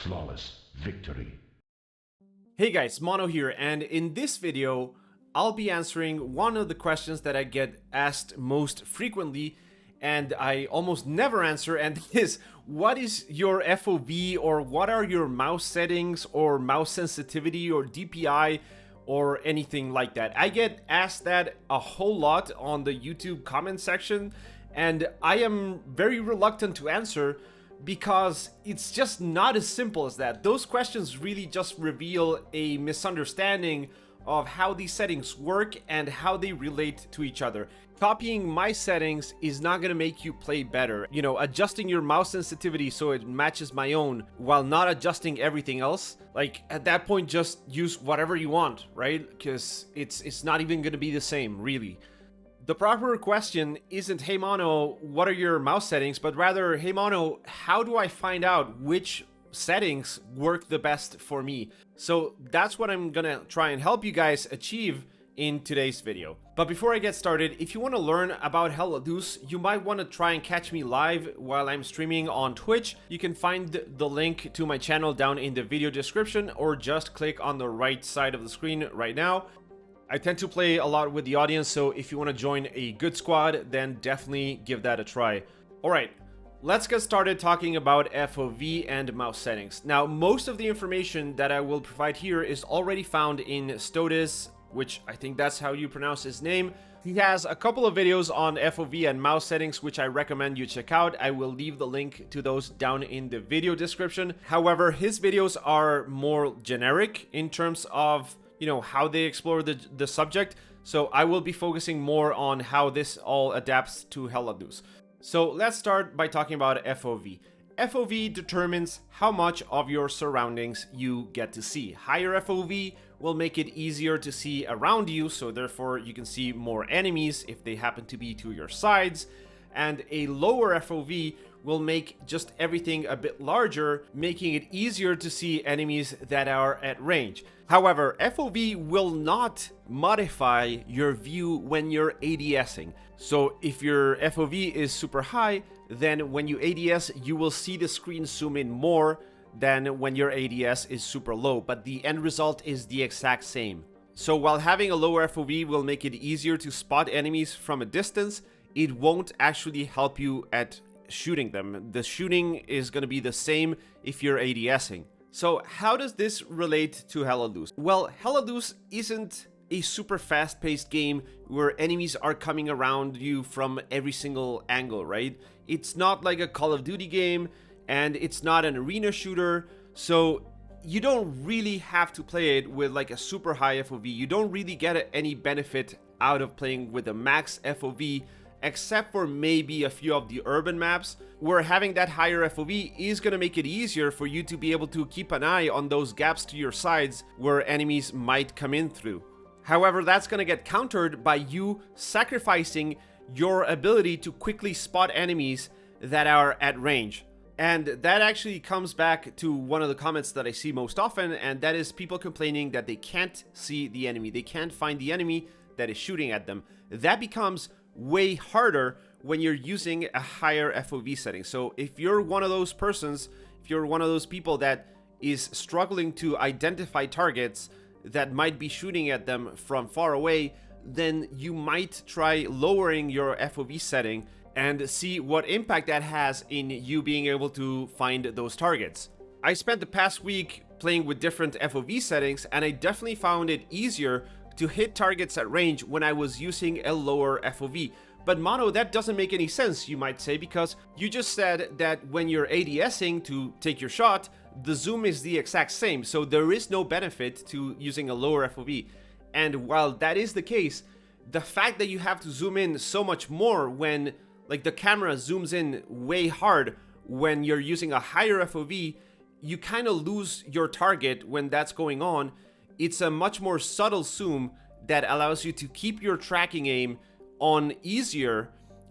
flawless victory. Hey guys, Mono here, and in this video, I'll be answering one of the questions that I get asked most frequently, and I almost never answer, and it is, what is your FOV, or what are your mouse settings, or mouse sensitivity, or DPI, or anything like that? I get asked that a whole lot on the YouTube comment section, and I am very reluctant to answer because it's just not as simple as that. Those questions really just reveal a misunderstanding of how these settings work and how they relate to each other. Copying my settings is not going to make you play better. You know, adjusting your mouse sensitivity so it matches my own while not adjusting everything else, like at that point just use whatever you want, right? Because it's not even going to be the same, really. The proper question isn't, hey Mono, what are your mouse settings? But rather, hey Mono, how do I find out which settings work the best for me? So that's what I'm gonna try and help you guys achieve in today's video. But before I get started, if you want to learn about Stodeh, you might want to try and catch me live while I'm streaming on Twitch. You can find the link to my channel down in the video description, or just click on the right side of the screen right now. I tend to play a lot with the audience, so if you want to join a good squad, then definitely give that a try. Alright, let's get started talking about FOV and mouse settings. Now, most of the information that I will provide here is already found in Stodeh, which I think that's how you pronounce his name. He has a couple of videos on FOV and mouse settings, which I recommend you check out. I will leave the link to those down in the video description. However, his videos are more generic in terms of, you know, how they explore the subject, so I will be focusing more on how this all adapts to Stodeh. So let's start by talking about FOV. FOV determines how much of your surroundings you get to see. Higher FOV will make it easier to see around you, so therefore you can see more enemies if they happen to be to your sides, and a lower FOV will make just everything a bit larger, making it easier to see enemies that are at range. However, FOV will not modify your view when you're ADSing. So if your FOV is super high, then when you ADS, you will see the screen zoom in more than when your ADS is super low, but the end result is the exact same. So while having a lower FOV will make it easier to spot enemies from a distance, it won't actually help you at shooting them. The shooting is going to be the same if you're ADSing. So how does this relate to Stodeh? Well, Stodeh isn't a super fast-paced game where enemies are coming around you from every single angle, right? It's not like a Call of Duty game, and it's not an arena shooter, so you don't really have to play it with like a super high FOV. You don't really get any benefit out of playing with a max FOV, except for maybe a few of the urban maps, where having that higher FOV is going to make it easier for you to be able to keep an eye on those gaps to your sides where enemies might come in through. However, that's going to get countered by you sacrificing your ability to quickly spot enemies that are at range. And that actually comes back to one of the comments that I see most often, and that is people complaining that they can't see the enemy. They can't find the enemy that is shooting at them. That becomes way harder when you're using a higher FOV setting. So if you're one of those persons, if you're one of those people that is struggling to identify targets that might be shooting at them from far away, then you might try lowering your FOV setting and see what impact that has in you being able to find those targets. I spent the past week playing with different FOV settings, and I definitely found it easier to hit targets at range when I was using a lower FOV. But Mono, that doesn't make any sense, you might say, because you just said that when you're ADSing to take your shot, the zoom is the exact same, so there is no benefit to using a lower FOV. And while that is the case, the fact that you have to zoom in so much more when, like, the camera zooms in way hard when you're using a higher FOV, you kind of lose your target when that's going on. It's a much more subtle zoom that allows you to keep your tracking aim on easier,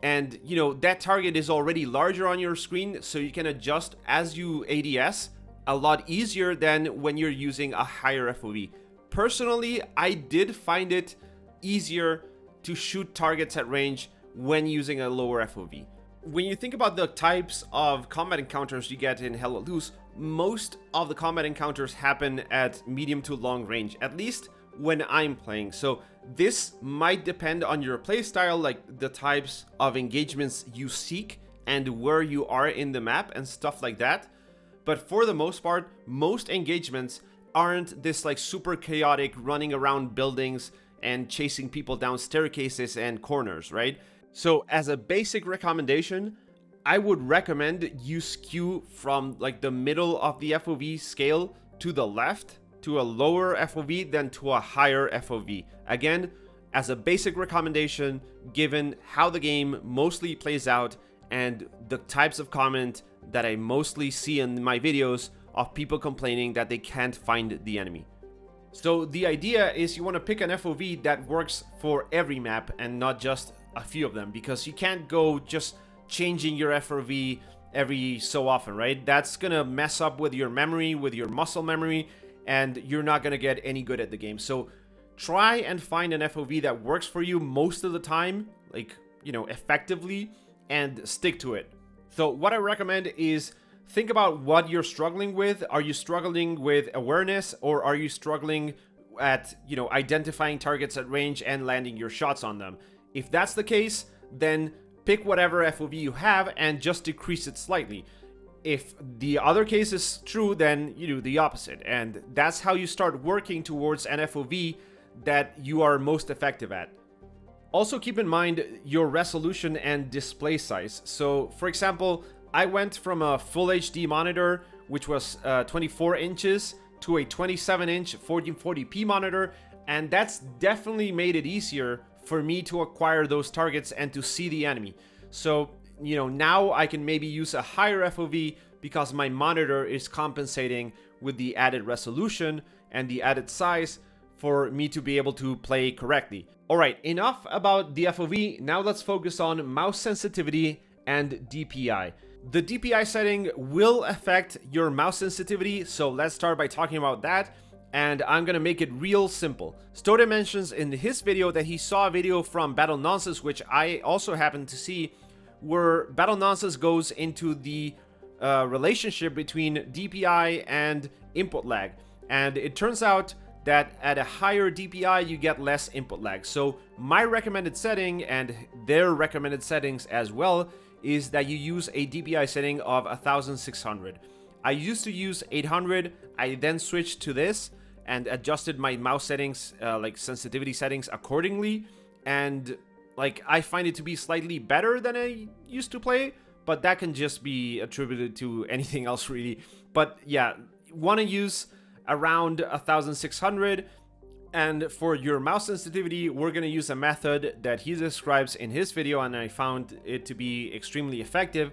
and you know that target is already larger on your screen, so you can adjust as you ADS a lot easier than when you're using a higher FOV. Personally, I did find it easier to shoot targets at range when using a lower FOV. when you think about the types of combat encounters you get in Hell Let Loose, most of the combat encounters happen at medium to long range, at least when I'm playing. So this might depend on your playstyle, like the types of engagements you seek and where you are in the map and stuff like that. But for the most part, most engagements aren't this like super chaotic running around buildings and chasing people down staircases and corners, right? So as a basic recommendation, I would recommend you skew from like the middle of the FOV scale to the left, to a lower FOV than to a higher FOV. Again, as a basic recommendation, given how the game mostly plays out and the types of comment that I mostly see in my videos of people complaining that they can't find the enemy. So the idea is you want to pick an FOV that works for every map and not just a few of them, because you can't go just changing your FOV every so often, right? That's gonna mess up with your memory, with your muscle memory, and you're not gonna get any good at the game. So try and find an FOV that works for you most of the time, like, you know, effectively, and stick to it. So what I recommend is think about what you're struggling with. Are you struggling with awareness, or are you struggling at, you know, identifying targets at range and landing your shots on them? If that's the case, then pick whatever FOV you have and just decrease it slightly. If the other case is true, then you do the opposite. And that's how you start working towards an FOV that you are most effective at. Also keep in mind your resolution and display size. So for example, I went from a full HD monitor, which was 24 inches, to a 27-inch 1440p monitor, and that's definitely made it easier for me to acquire those targets and to see the enemy. So, you know, now I can maybe use a higher FOV because my monitor is compensating with the added resolution and the added size for me to be able to play correctly. Alright, enough about the FOV, now let's focus on mouse sensitivity and DPI. The DPI setting will affect your mouse sensitivity, so let's start by talking about that, and I'm gonna make it real simple. Stodeh mentions in his video that he saw a video from Battlenonsense, which I also happened to see, where Battlenonsense goes into the relationship between DPI and input lag, and it turns out that at a higher DPI you get less input lag. So my recommended setting, and their recommended settings as well, is that you use a DPI setting of 1600. I used to use 800, I then switched to this and adjusted my mouse settings, like sensitivity settings accordingly, and like I find it to be slightly better than I used to play, but that can just be attributed to anything else really. But yeah, want to use around 1600. And for your mouse sensitivity, we're going to use a method that he describes in his video, and I found it to be extremely effective.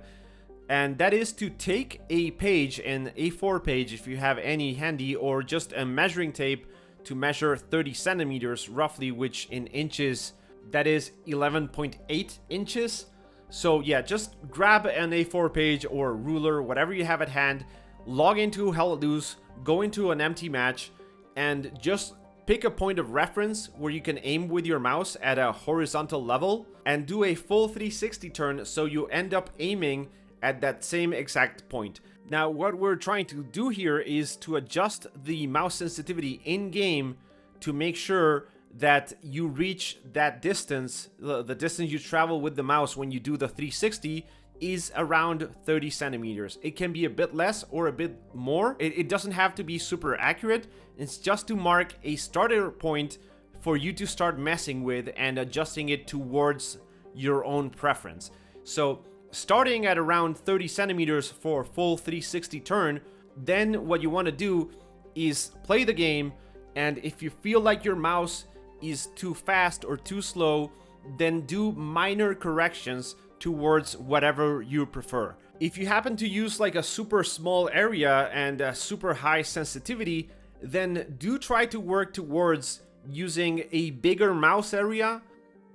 And that is to take a page, an A4 page if you have any handy, or just a measuring tape to measure 30 centimeters roughly, which in inches, that is 11.8 inches. So yeah, just grab an A4 page or ruler, whatever you have at hand, log into Hell Let Loose, go into an empty match, and just pick a point of reference where you can aim with your mouse at a horizontal level and do a full 360 turn so you end up aiming at that same exact point. Now, what we're trying to do here is to adjust the mouse sensitivity in game to make sure that you reach that distance, the distance you travel with the mouse when you do the 360 is around 30 centimeters. It can be a bit less or a bit more. It doesn't have to be super accurate. It's just to mark a starter point for you to start messing with and adjusting it towards your own preference. So starting at around 30 centimeters for full 360 turn, then what you want to do is play the game, and if you feel like your mouse is too fast or too slow, then do minor corrections towards whatever you prefer. If you happen to use like a super small area and a super high sensitivity, then do try to work towards using a bigger mouse area,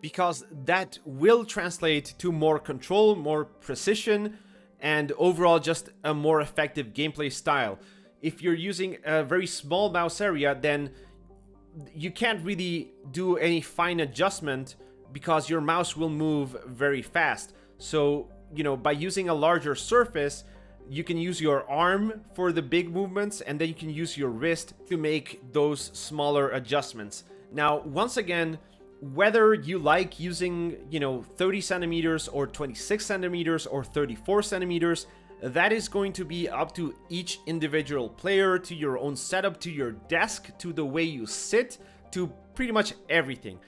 because that will translate to more control, more precision, and overall just a more effective gameplay style. If you're using a very small mouse area, then you can't really do any fine adjustment because your mouse will move very fast. So you know, by using a larger surface, you can use your arm for the big movements, and then you can use your wrist to make those smaller adjustments. Now, once again, whether you like using, you know, 30 centimeters or 26 centimeters or 34 centimeters, that is going to be up to each individual player, to your own setup, to your desk, to the way you sit, to pretty much everything.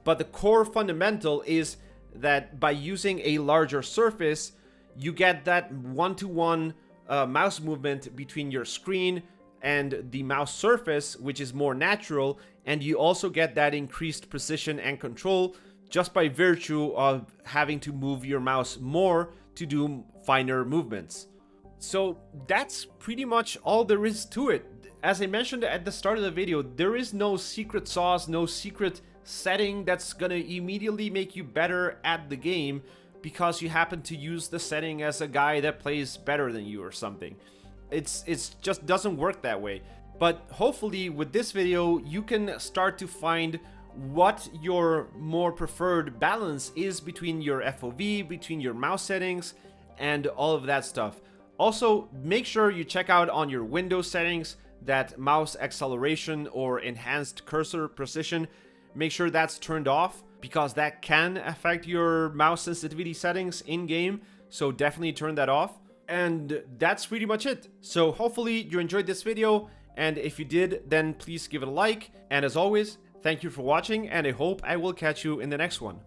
But the core fundamental is that by using a larger surface, you get that one-to-one mouse movement between your screen and the mouse surface, which is more natural, and you also get that increased precision and control just by virtue of having to move your mouse more to do finer movements. So that's pretty much all there is to it. As I mentioned at the start of the video, there is no secret sauce, no secret setting that's gonna immediately make you better at the game because you happen to use the setting as a guy that plays better than you or something. It's just doesn't work that way. But hopefully with this video, you can start to find what your more preferred balance is between your FOV, between your mouse settings, and all of that stuff. Also, make sure you check out on your Windows settings that mouse acceleration or enhanced cursor precision. Make sure that's turned off because that can affect your mouse sensitivity settings in game. So definitely turn that off. And that's pretty much it. So hopefully you enjoyed this video. And if you did, then please give it a like. And as always, thank you for watching, and I hope I will catch you in the next one.